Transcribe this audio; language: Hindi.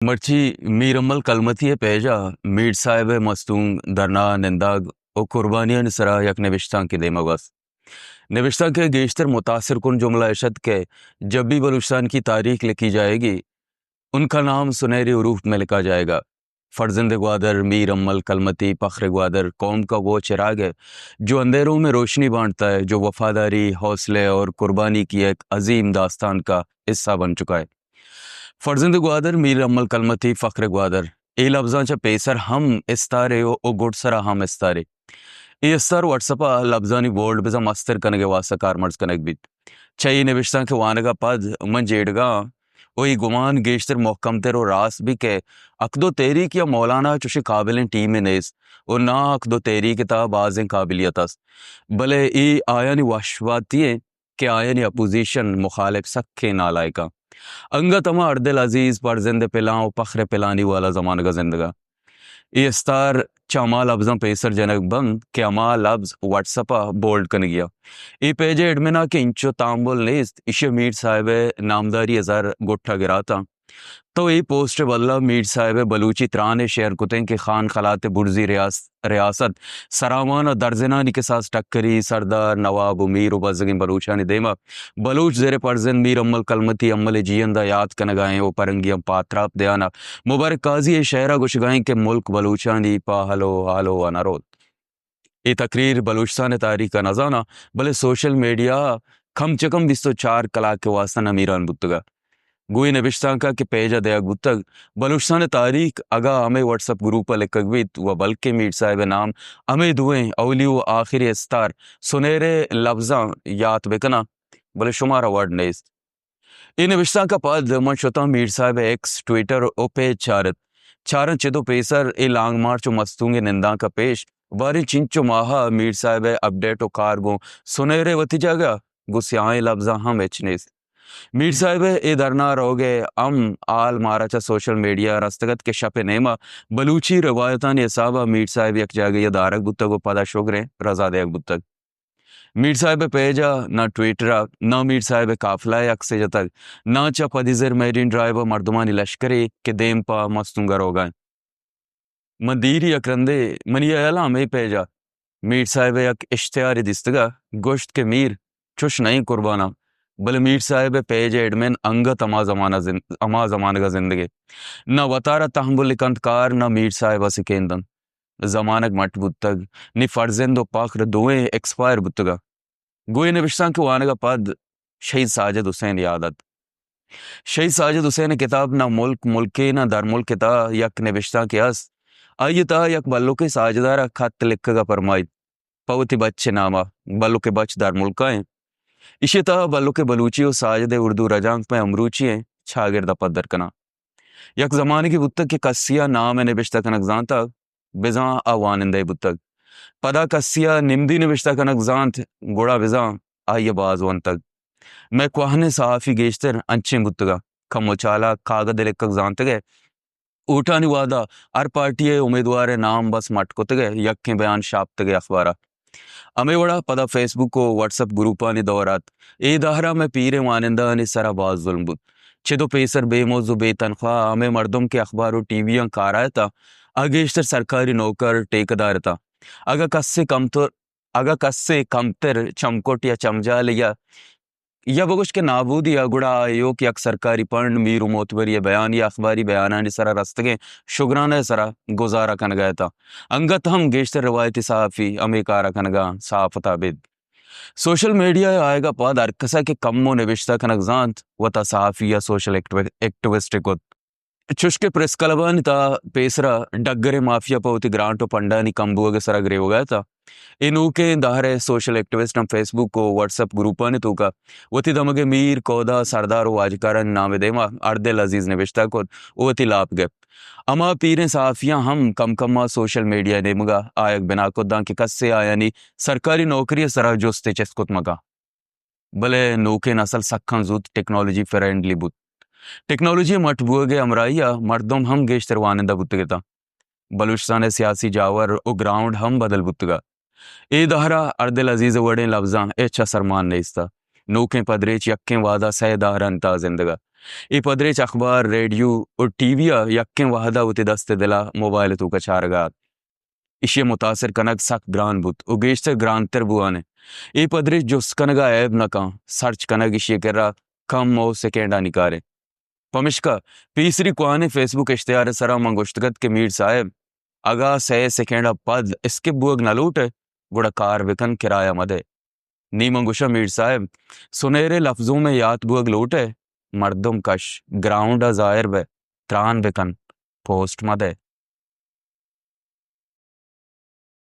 मर्ची मीर अमल कलमती पेजा मीर साहिब मस्तूंग दरना निंदाग और कुर्बानियां निसरा यक निविश्ता के देमगस निविश्ता के गेशतर मुतासिर कुन जुमला इशद के जब भी बलूचिस्तान की तारीख लिखी जाएगी उनका नाम सुनहरे उरूफ में लिखा जाएगा। फर्जंद ग्वादर मीर अमल कलमती फ़ख्र ग्वादर कौम का वो चिराग है जो अंधेरों में रोशनी बांटता है, जो वफादारी हौसले और कुर्बानी की एक अजीम दास्तान का हिस्सा बन चुका है। फर्जंद ग्वादर मीर अमल कलमती फ़ख्र ग्वादर ए लफ्जांच्या पेसर हम इस्तारे ओ गुडसरा हम इस्तारे ए इस्तार व्हाट्सअपा लफ्जानी बोर्ड बिजा मस्तर कनगे वासा कारमर्स कनक बित चई निविश्ता के वानगा पद मन जेडगा ओई गुमान गेश्तर मोहकम तेरो रास भी के अकदो तेरी या मौलाना चुशी काबिलें टीम में नेस और ना अकदो तेरी किताब आजें काबिलियतस भले ई आयानी वशवाती के आयानी अपोजिशन मुखालिफ सखे नालायका अंगा तमा अर्दिल अजीज पर जिंद पिलाओ पखरे पिलानी वाला जमान का जिंदगा ये इस्तार चामा लफ्जा पेसर जनक बंग के अमा लफ्ज व्हाट्सअपा बोल्ड कन गया ये पेजे एडमिना के इंचो तांबुल नेस्त इशे मीर साहिब नामदारी हजार गोठा गिराता तो ये पोस्ट वल्ला मीर साहिब बलूची त्राने शेयर कुतें के खान खलाते बुर्जी रियासत सरावाना दर्जनानी के साथ टक्करी सरदार नवाब मीर उबजगी बलूचानी देमा बलूच जेरे परजन मीर अम्मल कलमती अम्मल जियंदा याद कनगाएं ओ परंगियम पात्राप दयाना मुबारक काजी ए शहरा गुशगाएं के मुल्क बलूचानी पा हलो हालो अनारोद ये तकरीर बलूचिस्तान तारीख का नजाना भले सोशल मीडिया कम से कम 204 कलाक के वास्ता अमीरान बुतगा गुई नबिश्तांका के पेजा दया गुतग बलूचिस्तान तारीख अगा हमें व्हाट्सअप ग्रुप लिखवित व बल्कि मीर साहिब नाम हमें दुएं अवलियो आखिरी स्तार सुनहरे लफ्जा याद बेकना भले शुमारा वर्ड नेस्त इन नबिश्ता का पद मनशुता मीर साहिब एक्स ट्विटर ओ पेज चारन चिदो पेसर ए लांग मार्चो मस्तूंगे निंदा का पेश वारी चिंचो माहा मीर साहिब अपडेट ओ कारगो सुनहरे वती जगह गुस्याए लफ्जा हम एचनेस मीर साहिब ए दरना रोगे अम आल माराचा सोशल मीडिया रस्तगत के शपे नेमा बलूची रवायतान हिसाबा मीर साहिब यक जागे या दारक बुत्तक व पदा शुगरे रजा देक बुत्तक मीर साहिब पेजा ना ट्विटरा ना मीर साहिब काफला यक से जतक ना चा पदिजर मेरीन ड्राइवर मर्दमानी लश्करे के देम पा मस्तुंगा रोगा मदीरी अक्रंदे मनिया अला में पेजा मीर साहिब यक इश्तिहारी दिस्तगा गोश्त के मीर चुश नहीं कुर्बाना बल मीर साहिब पेज एडमिन अंगत अमा जमाना का जिंदगी न वतारा तहमुल कंतकार न मीर साहिब सिकेंदन जमानक मट बुतग नि फर्जेंदो पाखर दुए एक्सपायर बुतगा गोए निविश्ता के वाने का पद शहीद साजिद हुसैन यादत शहीद साजिद हुसैन किताब ना मुल्क मुल्के ना दर मुल्क ता यक निविश्ता के अस आइए ता यक बल्लो के साजदारा खत लिखगा फरमाई पवती बच्चे नामा बल्लो के बच दर मुल्का है इसी तरह बल्लो के बलूची और साजद उर्दू रजांग में अमरूची हैं छागिरदा पदर कना यक जमाने की बुत्तक के कस्सिया नाम है निबिश्ता कनक जानता बिजा आवानिंदे बुत्तक पदा कस्सिया निम्दी निबिश्ता कनक जानत गोड़ा बिजा आइए बाजवन तक मैं क्वाहने सहाफी गेश्तर अंचे बुत्तगा खमो चाला कागद लिखक जानते गए ऊटा निवादा हर पार्टी उम्मीदवार नाम बस मटकोते गए यक के बयान छापते गए अखबारा अमेवड़ा पदा फेसबुक को व्हाट्सअप ग्रुपानी दौरात ए दाहरा में पीरे मानिंदा ने सरा बाज जुल्म छिदो पेसर बेमौजू बेतनख्वाह हमें मर्दम के अखबारों टीवियां काराया था आगेश्तर सरकारी नौकर टेकदार था अगर कस्से कमतर चमकोट या चमजा लिया या बगुश के नाबूद या गुड़ा आयो कि अक सरकारी पढ़ मीर मोतबर या बयान या अखबारी बयाना सरा रस्तगे शुगराना सरा गुजारा कन गया था अंगत हम गेश्तर रवायती सहाफ़ी अमेकारा कनगा साफता बिद सोशल मीडिया आएगा पाद अरकसा के कम्मो निविश्ता कनक जानत वता सहाफ़ी या सोशल एक्टिविस्ट को चुष्के प्रेस कलबानी ता पेसरा डग्गरे माफिया पवती ग्रांटो पंडानी कंबुगे सरा ग्रे हो गया था इनूके दाहरे सोशल एक्टिविस्ट हम फेसबुक को व्हाट्सअप ग्रुपानी तूका वती दमगे मीर कोदा सरदार वाजकारन नामे देमा अर्देल अजीज निविश्ता को वती लाप गए अमा पीरे सहाफियां हम कम कमा सोशल मीडिया नेमगा आयक बिना को दां के कस्से आयानी सरकारी नौकरी सरा जोस्ते चेस्कुत मगा भले नूके नसल सखन जूत टेक्नोलॉजी फ्रेंडली बुत टेक्नोलॉजी मटबुगे अमराइया मर्दम हम गेश्तर वानिंदा बुतगता बलूचिस्तान सियासी जावर ओ ग्राउंड हम बदल बुतगा ए दहरा अर्दिल अजीज वड़े लफ्जा एचा सरमान नेस्ता नूके पदरेच यक्के वादा सह दहरा अंता जिंदगा ई पदरेच अखबार रेडियो और टीविया यक्के वाहदा उते दस्ते दिला मोबाइल तू का चारगात इशे मुतासिर कनक सख्त ग्रान बुत उगेश्तर ग्रांतर बुआने ई पदरेच जुस कनगा ऐब नका सर्च कनग इशे करा कम मौ सेकेंडा निकारे पमिश्का पीसरी कुआने फेसबुक इश्तेहार सरा मंगुश्तगत के मीर साहब अगा से सेकेंडा पद इसके बुअग न लूटे गुड़ा कार विकन किराया मदे नी मंगुशा मीर साहब सुनहरे लफ्जों में याद बुअग लूटे मर्दुम कश ग्राउंड जाहिर बे त्रान विकन पोस्ट मदे